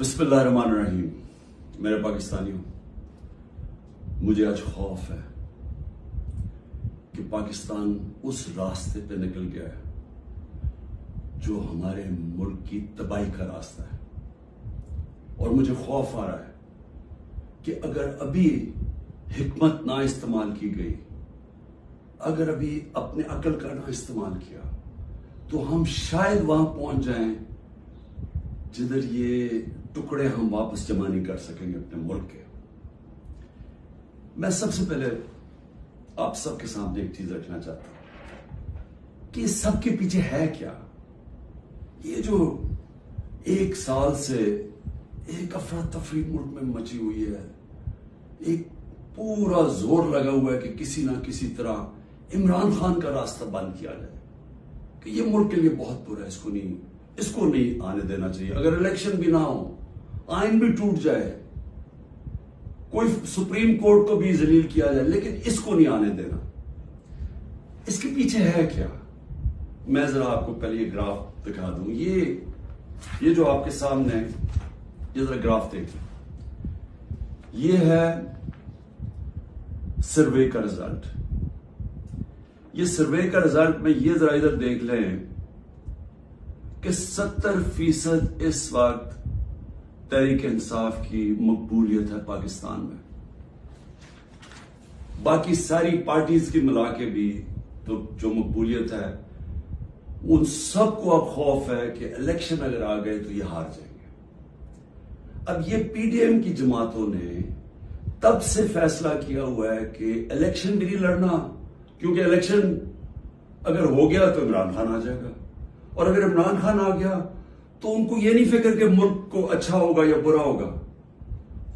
बिस्मिल्लाहिर्रहमानिर्रहीम। मेरे पाकिस्तानियों, मुझे आज खौफ है कि पाकिस्तान उस रास्ते पे निकल गया है जो हमारे मुल्क की तबाही का रास्ता है। और मुझे खौफ आ रहा है कि अगर अभी हिकमत ना इस्तेमाल की गई, अगर अभी अपने अकल का ना इस्तेमाल किया, तो हम शायद वहां पहुंच जाएं जिधर ये टुकड़े हम वापस जमा नहीं कर सकेंगे अपने मुल्क के। मैं सबसे पहले आप सबके सामने एक चीज रखना चाहता हूं कि सबके पीछे है क्या। ये जो एक साल से एक अफरा तफरी मुल्क में मची हुई है, एक पूरा जोर लगा हुआ है कि किसी ना किसी तरह इमरान खान का रास्ता बंद किया जाए, कि ये मुल्क के लिए बहुत बुरा है, इसको नहीं आने देना चाहिए। अगर इलेक्शन भी ना हो, आइन भी टूट जाए, कोई सुप्रीम कोर्ट को भी जलील किया जाए, लेकिन इसको नहीं आने देना। इसके पीछे है क्या? मैं जरा आपको पहले ये ग्राफ दिखा दूं। ये जो आपके सामने है, ये जरा ग्राफ देखिए। ये है सर्वे का रिजल्ट। ये सर्वे का रिजल्ट में ये जरा इधर देख लें कि 70% इस वक्त तहरीक इंसाफ की मकबूलियत है पाकिस्तान में। बाकी सारी पार्टीज की मिला के भी तो जो मकबूलियत है, उन सबको अब खौफ है कि इलेक्शन अगर आ गए तो ये हार जाएंगे। अब ये पीडीएम की जमातों ने तब से फैसला किया हुआ है कि इलेक्शन भी नहीं लड़ना, क्योंकि इलेक्शन अगर हो गया तो इमरान खान आ जाएगा, और अगर इमरान खान आ गया तो उनको ये नहीं फिक्र कि मुल्क को अच्छा होगा या बुरा होगा।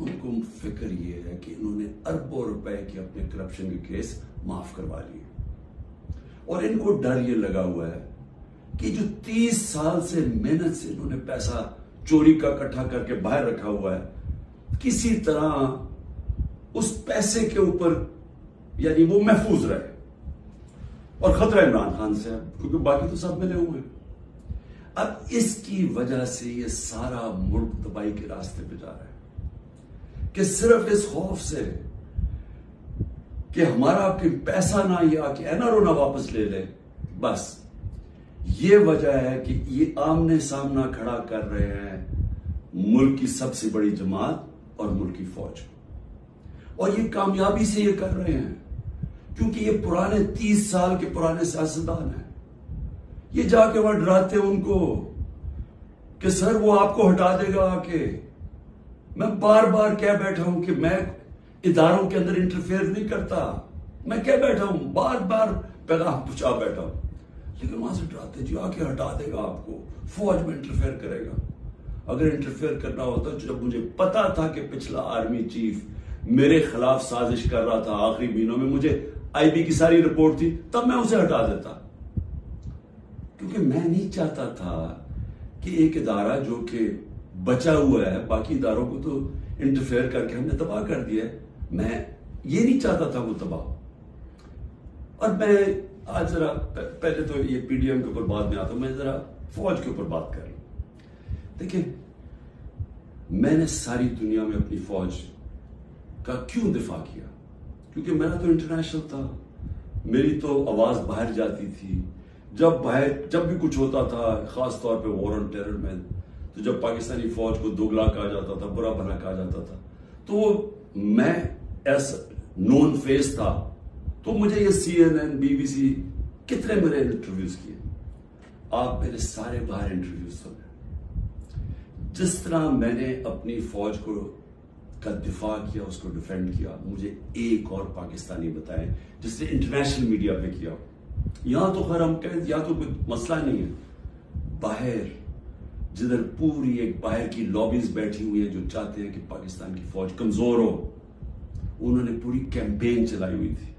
उनको फिक्र ये है कि इन्होंने अरबों रुपए के अपने करप्शन के केस माफ करवा लिए, और इनको डर ये लगा हुआ है कि जो 30 साल से मेहनत से इन्होंने पैसा चोरी का इकट्ठा करके बाहर रखा हुआ है, किसी तरह उस पैसे के ऊपर यानी वो महफूज रहे। और खतरा इमरान खान से है, क्योंकि बाकी तो सब मिले हुए हैं। अब इसकी वजह से ये सारा मुल्क तबाही के रास्ते पे जा रहा है, कि सिर्फ इस खौफ से कि हमारा आपके पैसा ना ये आके एनआरओ ना वापस ले ले, बस ये वजह है कि ये आमने सामना खड़ा कर रहे हैं मुल्क की सबसे बड़ी जमात और मुल्क की फौज को। और ये कामयाबी से ये कर रहे हैं क्योंकि ये पुराने 30 साल के पुराने सियासतदान हैं। ये जाके वहां डराते उनको कि सर वो आपको हटा देगा आके। मैं बार बार कह बैठा हूं कि मैं इदारों के अंदर इंटरफेयर नहीं करता, मैं कह बैठा हूं, बार बार पैगाम पहुंचा बैठा हूं, लेकिन वहां से डराते जी आके हटा देगा आपको, फौज में इंटरफेयर करेगा। अगर इंटरफेयर करना होता, जब मुझे पता था कि पिछला आर्मी चीफ मेरे खिलाफ साजिश कर रहा था, आखिरी महीनों में मुझे आईबी की सारी रिपोर्ट थी, तब मैं उसे हटा देता, क्योंकि मैं नहीं चाहता था कि एक इदारा जो कि बचा हुआ है, बाकी इदारों को तो इंटरफेयर करके हमने तबाह कर दिया है, मैं ये नहीं चाहता था वो तबाह। और मैं आज जरा पहले तो ये पीडीएम के ऊपर बाद में आता हूं, मैं जरा फौज के ऊपर बात कर लूं। देखिए, मैंने सारी दुनिया में अपनी फौज का क्यों दिफा किया? क्योंकि मेरा तो इंटरनेशनल था, मेरी तो आवाज बाहर जाती थी। जब भी कुछ होता था, खास तौर पे वॉर ऑन टेरर में, तो जब पाकिस्तानी फौज को दोगला कहा जाता था, बुरा भला कहा जाता था, तो मैं एस नोन फेस था, तो मुझे ये CNN, BBC कितने मेरे इंटरव्यूज किए। आप मेरे सारे बाहर इंटरव्यूज सुने। जिस तरह मैंने अपनी फौज को का दिफा किया, उसको डिफेंड किया, मुझे एक और पाकिस्तानी बताएं जिसने इंटरनेशनल मीडिया पे किया। यहां तो खैर हम कहें, यहां तो कोई मसला नहीं है, बाहर जिधर पूरी एक बाहर की लॉबीज बैठी हुई है जो चाहते हैं कि पाकिस्तान की फौज कमजोर हो, उन्होंने पूरी कैंपेन चलाई हुई थी।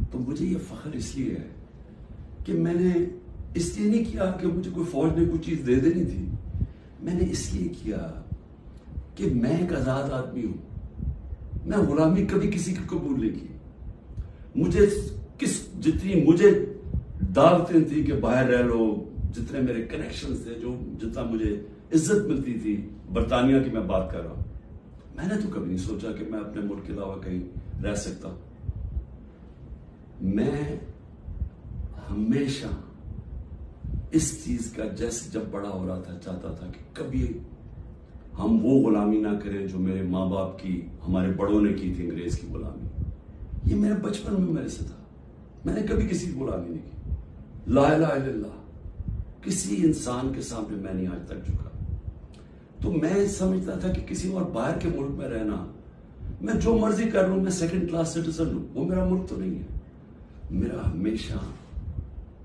तो मुझे ये फख्र इसलिए है कि मैंने इसलिए नहीं किया कि मुझे कोई फौज ने कोई चीज दे देनी थी, मैंने इसलिए किया कि मैं एक आजाद आदमी हूं। मैं गुलामी कभी किसी की कबूल नहीं की। मुझे जितनी मुझे दावतें थी कि बाहर रह लो, जितने मेरे कनेक्शन थे, जो जितना मुझे इज्जत मिलती थी, बरतानिया की मैं बात कर रहा हूं, मैंने तो कभी नहीं सोचा कि मैं अपने मुल्क के अलावा कहीं रह सकता हूं। मैं हमेशा इस चीज का, जैसे जब बड़ा हो रहा था, चाहता था कि कभी हम वो गुलामी ना करें जो मेरे माँ बाप की, हमारे बड़ों ने की थी, अंग्रेज की गुलामी। ये मेरे बचपन में मेरे से था। मैंने कभी किसी की गुलामी नहीं की। ला इलाहा इल्लल्लाह, किसी इंसान के सामने मैं नहीं आज तक झुका। तो मैं समझता था कि किसी और बाहर के मुल्क में रहना, मैं जो मर्जी कर लूं, मैं सेकंड क्लास सिटीजन हूं, वो मेरा मुल्क तो नहीं है। मेरा हमेशा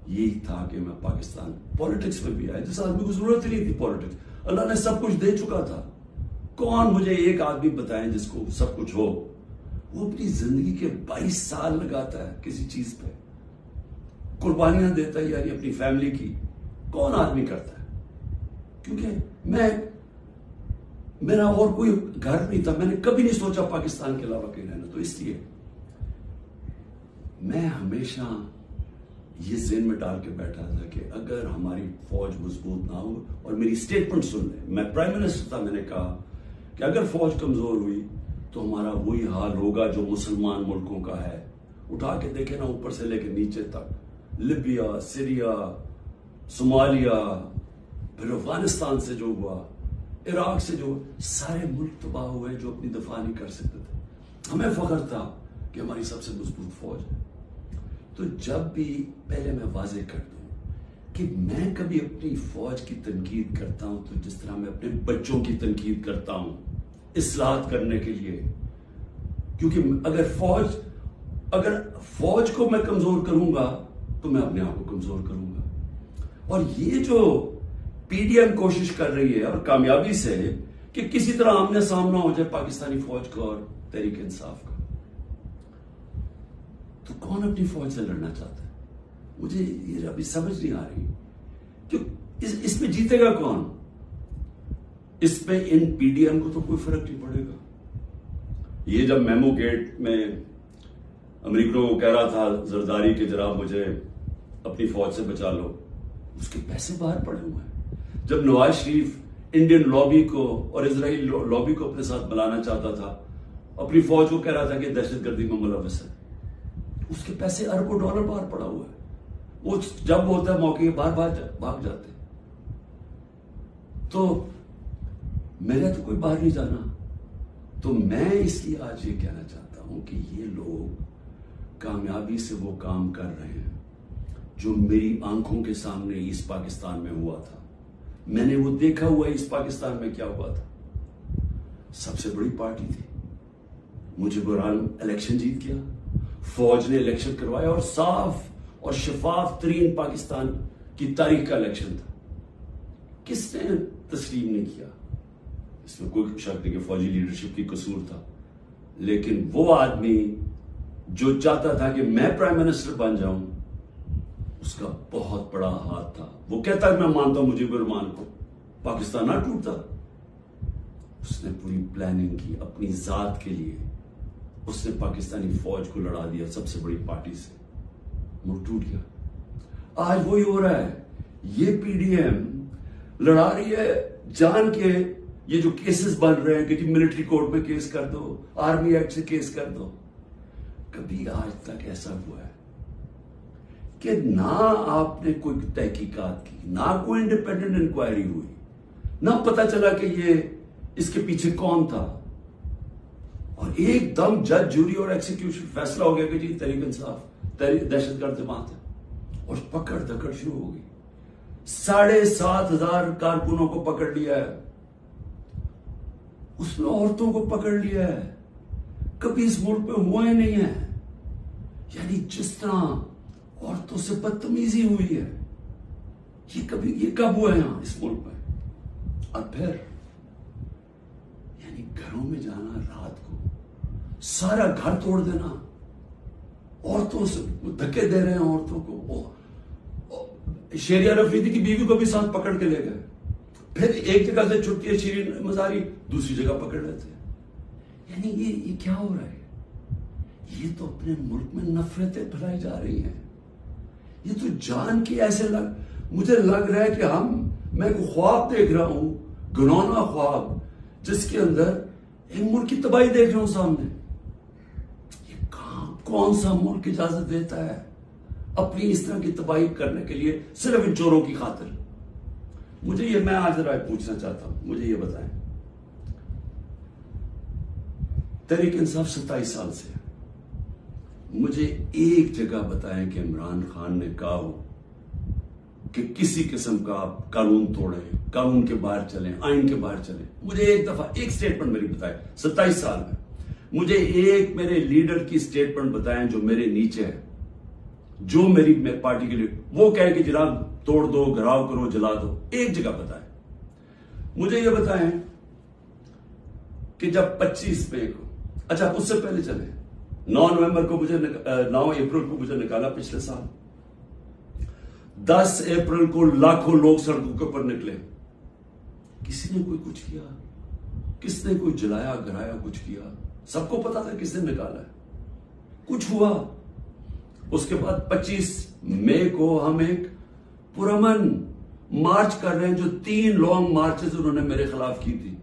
यही था कि मैं पाकिस्तान, पॉलिटिक्स में भी आया, जिस आदमी को जरूरत ही नहीं थी पॉलिटिक्स, अल्लाह ने सब कुछ दे चुका था। कौन मुझे एक आदमी बताएं जिसको सब कुछ हो? वो अपनी जिंदगी के 22 साल लगाता है किसी चीज पे, कुर्बानियां देता है यानी अपनी फैमिली की। कौन आदमी करता है? क्योंकि मेरा और कोई घर नहीं था, मैंने कभी नहीं सोचा पाकिस्तान के अलावा कहीं रहना। तो इसलिए मैं हमेशा ये ज़हन में डाल के बैठा था कि अगर हमारी फौज मजबूत ना हो, और मेरी स्टेटमेंट सुन ले, मैं प्राइम मिनिस्टर था, मैंने कहा कि अगर फौज कमजोर हुई तो हमारा वही हाल होगा जो मुसलमान मुल्कों का है। उठा के देखे ना, ऊपर से लेके नीचे तक, लिबिया, सीरिया, सोमालिया, फिर अफगानिस्तान से जो हुआ, इराक से जो, सारे मुल्क तबाह हुए जो अपनी दफा नहीं कर सकते थे। हमें फख्र था कि हमारी सबसे मजबूत फौज है। तो जब भी, पहले मैं वाजे कर दूं कि मैं कभी अपनी फौज की तनकीद करता हूं तो जिस तरह मैं अपने बच्चों की तनकीद करता हूं, इस्लाहत करने के लिए। क्योंकि अगर फौज को मैं कमजोर करूंगा तो मैं अपने आप को कमजोर करूंगा। और ये जो पीडीएम कोशिश कर रही है, और कामयाबी से, कि किसी तरह आमने सामना हो जाए पाकिस्तानी फौज का और तहरीक इंसाफ का, तो कौन अपनी फौज से लड़ना चाहता है? मुझे ये अभी समझ नहीं आ रही। क्यों इसमें जीतेगा कौन? इसमें इन पीडीएम को तो कोई फर्क नहीं पड़ेगा। ये जब मेमो गेट में अमरीका को कह रहा था जरदारी के, जनाब मुझे अपनी फौज से बचा लो, उसके पैसे बाहर पड़े हुए हैं। जब नवाज शरीफ इंडियन लॉबी को और इजराइल लॉबी को अपने साथ बुलाना चाहता था, अपनी फौज को कह रहा था कि दहशतगर्दी में मुलव्वस है, उसके पैसे अरबों डॉलर बाहर पड़ा हुआ है। वो जब होता है मौके बाहर भाग जाते। तो मेरा तो कोई बाहर नहीं जाना। तो मैं इसलिए आज ये कहना चाहता हूं कि ये लोग कामयाबी से वो काम कर रहे हैं जो मेरी आंखों के सामने ईस्ट पाकिस्तान में हुआ था। मैंने वो देखा हुआ ईस्ट पाकिस्तान में क्या हुआ था। सबसे बड़ी पार्टी थी, मुझे बहरहाल इलेक्शन जीत गया, फौज ने इलेक्शन करवाया, और साफ और शफाफ तरीन पाकिस्तान की तारीख का इलेक्शन था। किसने तस्लीम नहीं किया? इसमें कोई शक नहीं कि फौजी लीडरशिप की कसूर था। लेकिन वो आदमी जो चाहता था कि मैं प्राइम मिनिस्टर बन जाऊं, उसका बहुत बड़ा हाथ था। वो कहता है मैं मानता हूं मुजीबुर रहमान को, पाकिस्तान ना टूटता। उसने पूरी प्लानिंग की अपनी जात के लिए। उसने पाकिस्तानी फौज को लड़ा दिया सबसे बड़ी पार्टी से, मुल्क टूट गया। आज वही हो रहा है। ये पीडीएम लड़ा रही है जान के। ये जो केसेस बन रहे हैं कि जी मिलिट्री कोर्ट में केस कर दो, आर्मी एक्ट से केस कर दो, कभी आज तक ऐसा हुआ है कि ना आपने कोई तहकीकात की, ना कोई इंडिपेंडेंट इंक्वायरी हुई, ना पता चला कि ये इसके पीछे कौन था, और एकदम जज, जूरी और एक्सिक्यूशन फैसला हो गया कि जी तहरीक इंसाफ दहशतगर्द जमात है, और पकड़ धकड़ शुरू हो गई। 7,500 कारकुनों को पकड़ लिया है, उसमें औरतों को पकड़ लिया है। कभी इस मुल्क में हुआ ही नहीं है। यानी जिस तरह औरतों से बदतमीजी हुई है, ये कब हुआ है यहां इस मुल्क में? और फिर यानी घरों में जाना, रात को सारा घर तोड़ देना, औरतों से धक्के दे रहे हैं औरतों को। शेरिया रफीदी की बीवी को भी साथ पकड़ के ले गए। फिर एक जगह से छुट्टी है शीरीन मजारी, दूसरी जगह पकड़ रहे थे। यानी ये क्या हो रहा है? ये तो अपने मुल्क में नफरतें फैलाई जा रही हैं। ये तो जान के ऐसे मुझे लग रहा है कि मैं को ख्वाब देख रहा हूं, घिनौना ख्वाब, जिसके अंदर एक मुल्क की तबाही देख रहा हूं सामने। ये कौन सा मुल्क इजाजत देता है अपनी इस तरह की तबाही करने के लिए, सिर्फ इन चोरों की खातिर? मैं आज राय पूछना चाहता हूं, मुझे ये बताएं, तहरीक इंसाफ 27 साल से, मुझे एक जगह बताएं कि इमरान खान ने कहा हो कि किसी किस्म का आप कानून तोड़ें, कानून के बाहर चलें, आइन के बाहर चलें। मुझे एक दफा एक स्टेटमेंट मेरी बताएं 27 साल में, मुझे एक मेरे लीडर की स्टेटमेंट बताएं जो मेरे नीचे है, जो मेरी पार्टी के लिए वो कहे कि जनाब तोड़ दो, घराव करो, जला दो। एक जगह बताएं। मुझे ये बताएं कि जब 25 मई को, अच्छा उससे पहले चले, 9 अप्रैल को मुझे निकाला पिछले साल, 10 अप्रैल को लाखों लोग सड़कों के ऊपर निकले, किसी ने कोई कुछ किया? किसने कोई जलाया, गिराया, कुछ किया? सबको पता था किसने निकाला है, कुछ हुआ? उसके बाद 25 मई को हम एक पुरअमन मार्च कर रहे हैं, जो 3 लॉन्ग मार्चेस उन्होंने मेरे खिलाफ की थी।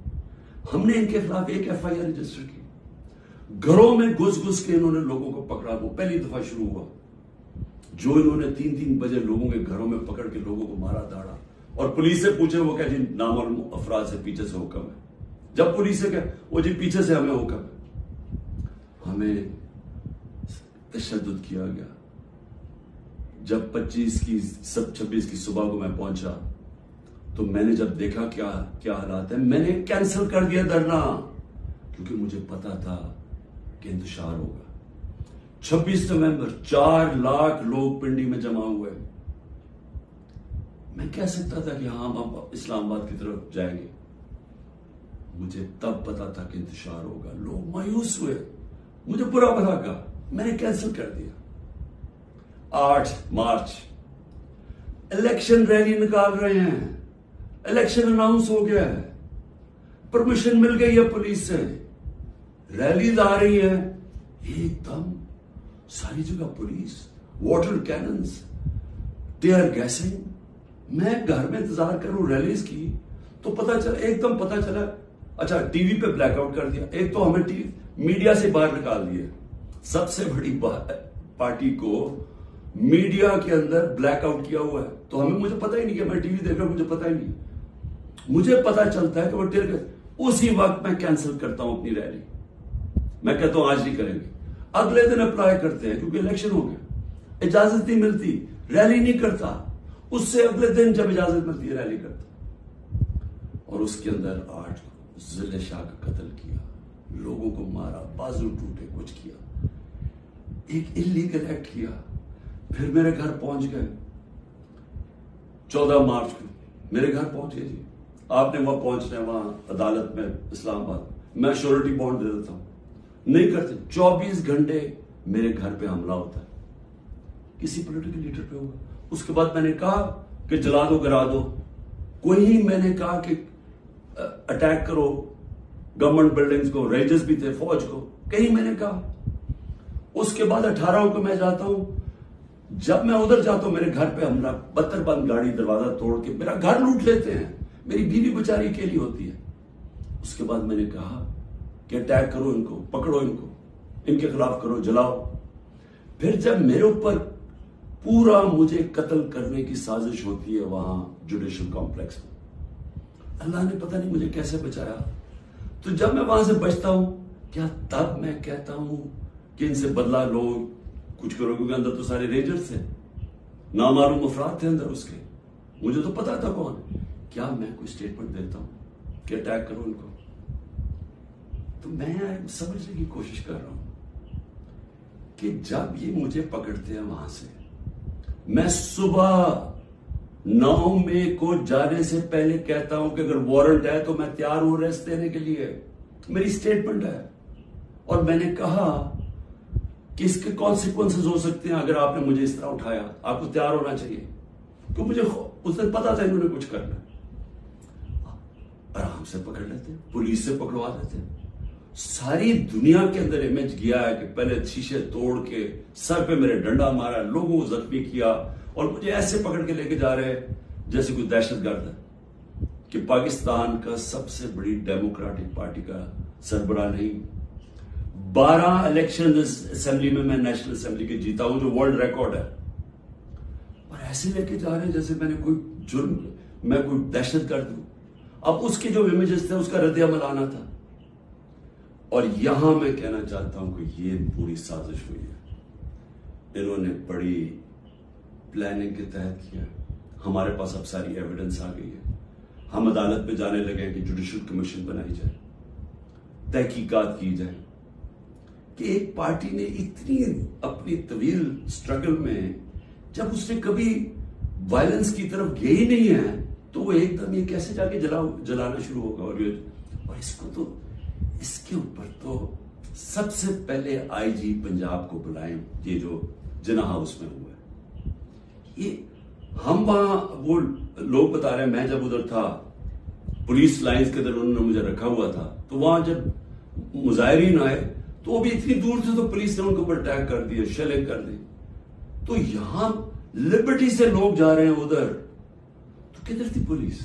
हमने इनके खिलाफ एक FIR रजिस्टर की। घरों में घुस के इन्होंने लोगों को पकड़ा, वो पहली दफा शुरू हुआ, जो इन्होंने 3-3 बजे लोगों के घरों में पकड़ के लोगों को मारा, दाड़ा, और पुलिस से पूछे, वो कह जी नामालूम अफराद से पीछे से हुक्म है। जब पुलिस से कहे, वो जी पीछे से हमें हुक्म है। हमें तशद्दुद किया गया। जब 26 की सुबह को मैं पहुंचा, तो मैंने जब देखा क्या हालात है, मैंने कैंसिल कर दिया धरना, क्योंकि मुझे पता था कि इंतशार होगा। 26 नवंबर 4 लाख लोग पिंडी में जमा हुए। मैं कह सकता था कि हाँ, हम अब इस्लामाबाद की तरफ जाएंगे। मुझे तब पता था कि इंतशार होगा। लोग मायूस हुए, मुझे बुरा भला कहा, मैंने कैंसिल कर दिया। 8 मार्च इलेक्शन रैली निकाल रहे हैं, इलेक्शन अनाउंस हो गया है, परमिशन मिल गई है पुलिस से, रैली आ रही है, एकदम सारी जगह police, water cannons, tear gassing. मैं घर में इंतजार करूं रैलीज की, तो एकदम पता चला, अच्छा टीवी पे ब्लैकआउट कर दिया। एक तो हमें मीडिया से बाहर निकाल दिया, सबसे बड़ी पार्टी को मीडिया के अंदर ब्लैकआउट किया हुआ है, तो मुझे पता ही नहीं कि मैं टीवी देख रहा हूं, मुझे पता ही नहीं। मुझे पता चलता है कि वो टीयर, उसी वक्त मैं कैंसिल करता हूं अपनी रैली। मैं कहता हूं आज नहीं करेंगे, अगले दिन अप्लाई करते हैं, क्योंकि इलेक्शन हो गया, इजाजत नहीं मिलती, रैली नहीं करता, उससे अगले दिन जब इजाजत मिलती है रैली करता। और उसके अंदर 8 जिले शाह का कत्ल किया, लोगों को मारा, बाजू टूटे, कुछ किया, एक इलीगल एक्ट किया। फिर मेरे घर पहुंच गए 14 मार्च को, मेरे घर पहुंचे जी, आपने वहां पहुंचना है, वहां अदालत में इस्लामाबाद, मैं श्योरिटी बॉन्ड दे देता हूं, नहीं करते। 24 घंटे मेरे घर पे हमला होता है, किसी पॉलिटिकल लीडर पे होगा। उसके बाद मैंने कहा कि जला दो, गिरा दो, कोई मैंने कहा कि अटैक करो गवर्नमेंट बिल्डिंग्स को, रेंजर्स भी थे, फौज को, कहीं मैंने कहा। उसके बाद 18 को मैं जाता हूं, जब मैं उधर जाता हूं मेरे घर पे हमला, 72 बंद गाड़ी दरवाजा तोड़ के मेरा घर लूट लेते हैं, मेरी बीवी बेचारी अकेली होती है। उसके बाद मैंने कहा कि अटैक करो इनको, पकड़ो इनको, इनके खिलाफ करो, जलाओ। फिर जब मेरे ऊपर पूरा मुझे कत्ल करने की साजिश होती है वहां जुडिशल कॉम्प्लेक्स में, अल्लाह ने पता नहीं मुझे कैसे बचाया। तो जब मैं वहां से बचता हूं, क्या तब मैं कहता हूं कि इनसे बदला लो, कुछ करो, क्योंकि अंदर तो सारे रेंजर्स थे, नामालूम अफराद थे अंदर उसके, मुझे तो पता था कौन। क्या मैं कोई स्टेटमेंट देता हूं कि अटैक करो इनको? तो मैं समझने की कोशिश कर रहा हूं कि जब ये मुझे पकड़ते हैं वहां से, मैं सुबह 9 मई को जाने से पहले कहता हूं कि अगर वारंट है तो मैं तैयार हूं अरेस्ट देने के लिए, मेरी स्टेटमेंट है। और मैंने कहा कि इसके कॉन्सिक्वेंसेस हो सकते हैं अगर आपने मुझे इस तरह उठाया, आपको तैयार होना चाहिए, क्योंकि मुझे उस दिन पता था इन्होंने कुछ करना। आराम से पकड़ लेते, पुलिस से पकड़वा देते। सारी दुनिया के अंदर इमेज गया है कि पहले शीशे तोड़ के सर पे मेरे डंडा मारा, लोगों को जख्मी किया, और मुझे ऐसे पकड़ के लेके जा रहे हैं जैसे कोई दहशतगर्द है कि पाकिस्तान का सबसे बड़ी डेमोक्रेटिक पार्टी का सरबराह नहीं। 12 इलेक्शन असेंबली में मैं नेशनल असेंबली के जीता हूं, जो वर्ल्ड रिकॉर्ड है, और ऐसे लेके जा रहे हैं जैसे मैंने कोई जुर्म, मैं कोई दहशतगर्द हूं। अब उसके जो इमेजेस थे उसका रद्द-ए-अमल आना था। और यहां मैं कहना चाहता हूं कि ये पूरी साजिश हुई है, इन्होंने बड़ी प्लानिंग के तहत किया। हमारे पास अब सारी एविडेंस आ गई है, हम अदालत में जाने लगे कि जुडिशल कमीशन बनाई जाए, तहकीकात की जाए कि एक पार्टी ने इतनी अपनी तवील स्ट्रगल में, जब उसने कभी वायलेंस की तरफ गई ही नहीं है, तो वो एकदम ये कैसे जाके जलाना शुरू होगा। और इसको तो, इसके ऊपर तो सबसे पहले आईजी पंजाब को बुलाएं, ये जो जिन्ना हाउस में हुआ है। ये हम वहां, वो लोग बता रहे हैं, मैं जब उधर था पुलिस लाइंस के अंदर उन्होंने मुझे रखा हुआ था, तो वहां जब मुजाहिरीन आए तो वो भी इतनी दूर थे तो पुलिस ने उनके ऊपर अटैक कर दिया, शेलिंग कर दी। तो यहां लिबर्टी से लोग जा रहे हैं उधर, तो किधर थी पुलिस?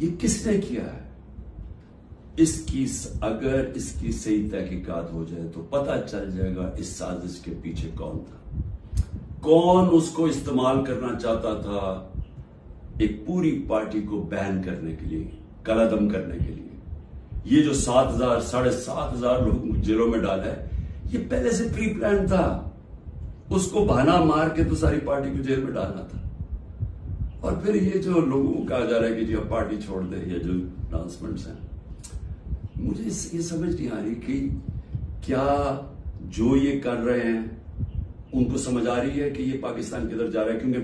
ये किसने किया है? अगर इसकी सही तहकीकात हो जाए तो पता चल जाएगा इस साजिश के पीछे कौन था, कौन उसको इस्तेमाल करना चाहता था एक पूरी पार्टी को बैन करने के लिए, कलादम करने के लिए। ये जो 7,000 7,500 लोग जेलों में डाला है, ये पहले से प्री प्लान था। उसको बहाना मार के तो सारी पार्टी को जेल में डालना था। और फिर ये जो लोगों को कहा जा रहा है कि जी अब पार्टी छोड़ दे, ये जो अनाउंसमेंट्स हैं, मुझे ये समझ नहीं आ रही कि क्या जो ये कर रहे हैं उनको समझ आ रही है कि ये पाकिस्तान किधर जा रहा है। क्योंकि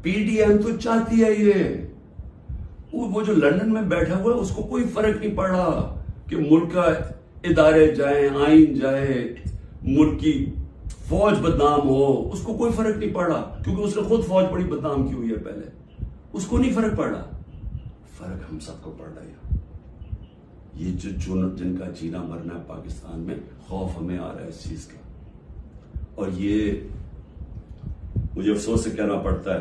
पीडीएम तो चाहती है ये, वो जो लंदन में बैठा हुआ है उसको कोई फर्क नहीं पड़ रहा कि मुल्क का इदारे जाए, आइन जाए, मुल्क की फौज बदनाम हो, उसको कोई फर्क नहीं पड़ रहा, क्योंकि उसने खुद फौज बड़ी बदनाम की हुई है पहले, उसको नहीं फर्क पड़ रहा। फर्क हम सबको पड़ रहा है। ये जो जिनका जीना मरना है पाकिस्तान में, खौफ हमें आ रहा है इस चीज का। और ये मुझे अफसोस से कहना पड़ता है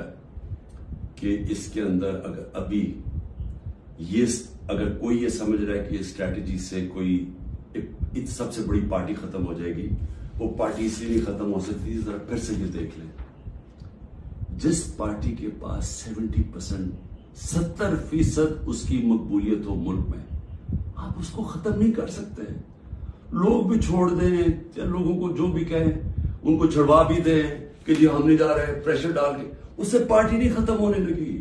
कि इसके अंदर अगर अभी ये, अगर कोई ये समझ रहा है कि ये स्ट्रैटेजी से कोई एक सबसे बड़ी पार्टी खत्म हो जाएगी, वो पार्टी इसलिए नहीं खत्म हो सकती। जरा फिर से ये देख लें, जिस पार्टी के पास 70% उसकी मकबूलियत हो मुल्क में, आप उसको खत्म नहीं कर सकते। लोग भी छोड़ दें, या लोगों को जो भी कहें उनको छुड़वा भी दें कि जी हम नहीं जा रहे, प्रेशर डाल के, उससे पार्टी नहीं खत्म होने लगी।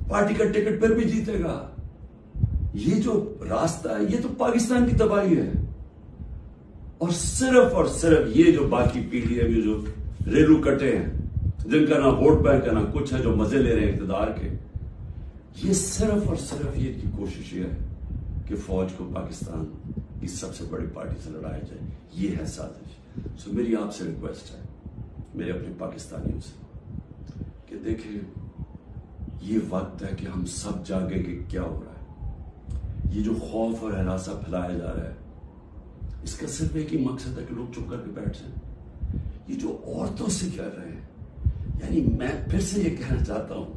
पार्टी का टिकट पर भी जीतेगा। ये जो रास्ता है, ये तो पाकिस्तान की तबाही है। और सिर्फ ये जो बाकी पीडीएम, ये जो रेलू कटे हैं, जिनका ना वोट बैंक है ना कुछ है, जो मजे ले रहे हैं इक़्तिदार के, ये सिर्फ ये की कोशिश ये है कि फौज को पाकिस्तान की सबसे बड़ी पार्टी से लड़ाया जाए। ये है साजिश। सो मेरी आपसे रिक्वेस्ट है, मेरे अपने पाकिस्तानियों से, कि देखिए ये वक्त है कि हम सब जागे कि क्या हो रहा है। ये जो खौफ और हरासा फैलाया जा रहा है, इसका सिर्फ एक ही मकसद है कि लोग चुप करके बैठ जाएं। ये जो औरतों से कर रहे हैं, यानी मैं फिर से ये कहना चाहता हूं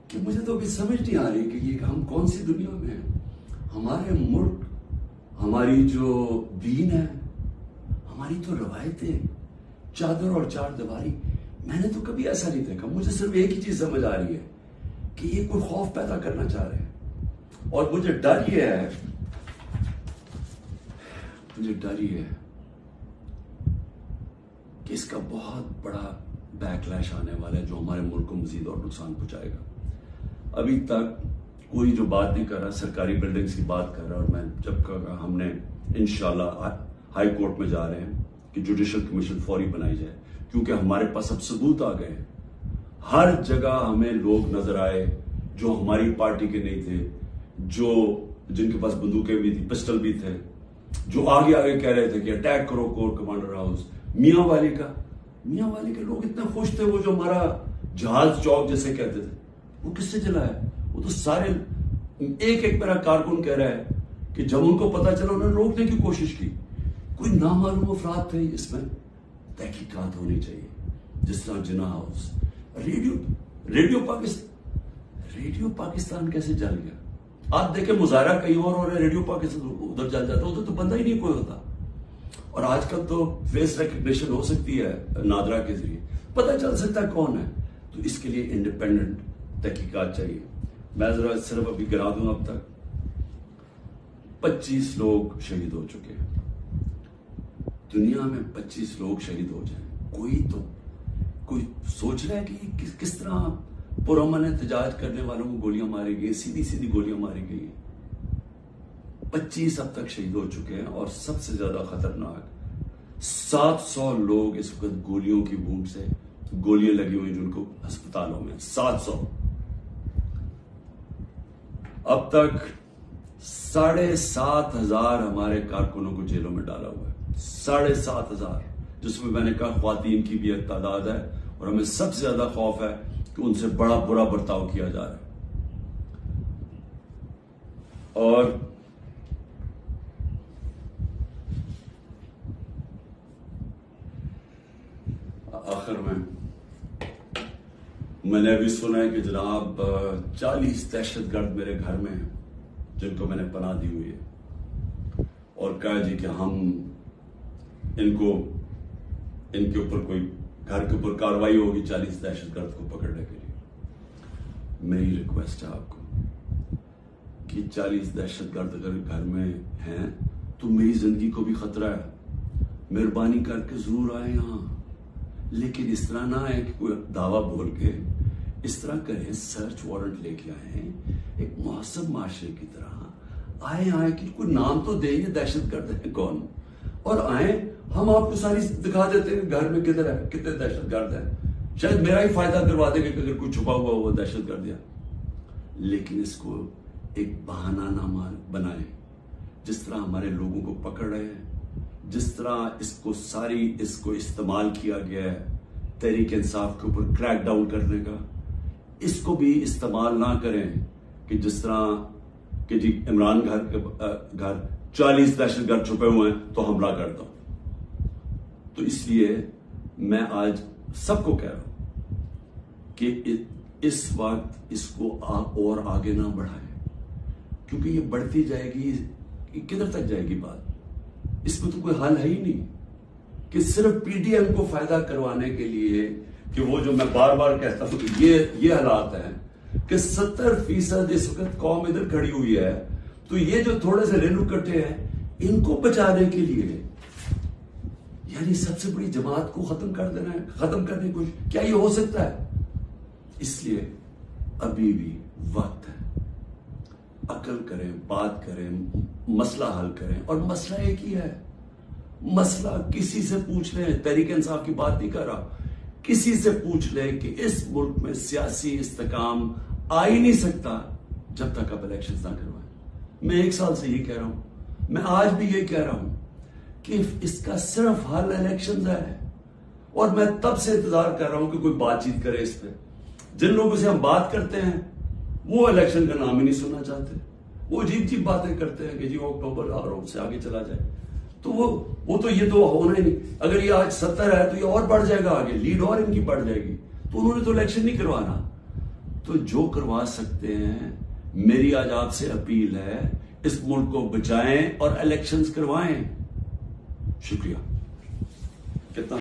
कि मुझे तो अभी समझ नहीं आ रही कि ये हम कौन सी दुनिया में हैं। हमारे मुल्क, हमारी जो दीन है, हमारी तो रवायतें, चादर और चार दीवारी, मैंने तो कभी ऐसा नहीं देखा। मुझे सिर्फ एक ही चीज समझ आ रही है कि ये कोई खौफ पैदा करना चाह रहे हैं। और मुझे डर ये है कि इसका बहुत बड़ा बैकलैश आने वाला है, जो हमारे मुल्क को मजीद और नुकसान पहुंचाएगा। अभी तक कोई जो बात नहीं कर रहा, सरकारी बिल्डिंग्स की बात कर रहा, और मैं जब कहा, हमने इंशाल्लाह हाई कोर्ट में जा रहे हैं कि जुडिशल कमीशन फौरी बनाई जाए, क्योंकि हमारे पास अब सबूत आ गए हैं। हर जगह हमें लोग नजर आए जो हमारी पार्टी के नहीं थे, जिनके पास बंदूकें भी थी, पिस्टल भी थे, जो आगे कह रहे थे कि अटैक करो कोर कमांडर हाउस। मियां वाली के लोग इतने खुश थे, वो जो हमारा जहाज चौक जैसे कहते थे, वो किससे जलाया? वो तो सारे एक मेरा कारकुन कह रहा है कि जब उनको पता चला, उन्होंने रोकने की कोशिश की। कोई नामालूम अफराद थे, इसमें तहकीकात होनी चाहिए। जिस तरह जिना हाउस, रेडियो पाकिस्तान कैसे जल गया? आप देखें मुजाहरा कहीं और हो रहा है, रेडियो पाकिस्तान उधर जल जाता है, उधर तो बंदा ही नहीं कोई होता। और आजकल तो फेस रिकग्निशन हो सकती है नादरा के जरिए, पता चल सकता है कौन है। तो इसके लिए इंडिपेंडेंट तहकीकात चाहिए। मैं जरा सिर्फ अभी गिरा दूं, अब तक 25 लोग शहीद हो चुके हैं। दुनिया में 25 लोग शहीद हो जाए, कोई सोच रहा है कि किस तरह पुरअमन एहतजाज करने वालों को गोलियां मारी गई, सीधी सीधी गोलियां मारी गई हैं। 25 अब तक शहीद हो चुके हैं और सबसे ज्यादा खतरनाक 700 लोग इस वक्त गोलियों की बूंद से गोलियां लगी हुई जिनको अस्पतालों में 700। अब तक 7,500 हमारे कारकुनों को जेलों में डाला हुआ है, 7,500, जिसमें मैंने कहा ख्वातीन की भी एक तादाद है। और हमें सबसे ज्यादा खौफ है कि उनसे बड़ा बुरा बर्ताव किया जा रहा है। और आखिर में मैंने अभी सुना है कि जनाब 40 दहशतगर्द मेरे घर में हैं, जिनको मैंने पनाह दी हुई है, और कहा जी कि हम इनके ऊपर कोई घर के ऊपर कार्रवाई होगी 40 दहशतगर्द को पकड़ने के लिए। मेरी रिक्वेस्ट है आपको कि 40 दहशतगर्द अगर घर में हैं तो मेरी जिंदगी को भी खतरा है, मेहरबानी करके जरूर आए यहां। लेकिन इस तरह ना आए कि कोई दावा बोल के इस तरह करें, सर्च वारंट लेके आए एक मुहस्सब माशरे की तरह आए कि कोई नाम तो दे, ये दहशतगर्द है कौन, और आए हम आपको सारी दिखा देते हैं घर में किधर है, कितने दहशतगर्द है। शायद मेरा ही फायदा करवा देंगे कि अगर कोई छुपा हुआ वो दहशतगर्द है। लेकिन इसको एक बहाना ना बनाए। जिस तरह हमारे लोगों को पकड़ रहे हैं, जिस तरह इसको इस्तेमाल किया गया है तहरीक इंसाफ के ऊपर क्रैक डाउन करने का, इसको भी इस्तेमाल ना करें कि जिस तरह कि जी इमरान घर 40 दहशतगर्द छुपे हुए हैं तो हमला कर दो। तो इसलिए मैं आज सबको कह रहा हूं कि इस वक्त इसको और आगे ना बढ़ाएं, क्योंकि ये बढ़ती जाएगी, किधर तक जाएगी बात? इसमें तो कोई हल है ही नहीं कि सिर्फ पीडीएम को फायदा करवाने के लिए, कि वो जो मैं बार बार कहता हूं कि ये हालात है कि 70% इस वक्त कौम इधर खड़ी हुई है, तो ये जो थोड़े से रेलू कट्टे हैं इनको बचाने के लिए यानी सबसे बड़ी जमात को खत्म कर देना है, खत्म करने की कोशिश, क्या ये हो सकता है? इसलिए अभी भी वक्त है, अकल करें, बात करें, मसला हल करें। और मसला एक ही है, मसला किसी से पूछ लें, तहरीक इंसाफ की बात नहीं कर रहा, किसी से पूछ लें कि इस मुल्क में सियासी इस्तेकाम आ ही नहीं सकता जब तक आप इलेक्शन ना करवाएं। मैं 1 साल से ये कह रहा हूं, मैं आज भी ये कह रहा हूं कि इसका सिर्फ हल इलेक्शन है। और मैं तब से इंतजार कर रहा हूं कि कोई बातचीत करे इस पे। जिन लोगों से हम बात करते हैं वो इलेक्शन का नाम ही नहीं सुनना चाहते, वो अजीब अजीब बातें करते हैं कि जी अक्टूबर और उससे आगे चला जाए। तो वो तो ये तो होना ही नहीं। अगर ये आज 70 है तो ये और बढ़ जाएगा आगे, लीड और इनकी बढ़ जाएगी। तो उन्होंने तो इलेक्शन नहीं करवाना। तो जो करवा सकते हैं, मेरी आज आपसे अपील है, इस मुल्क को बचाएं और इलेक्शंस करवाएं। शुक्रिया। कितना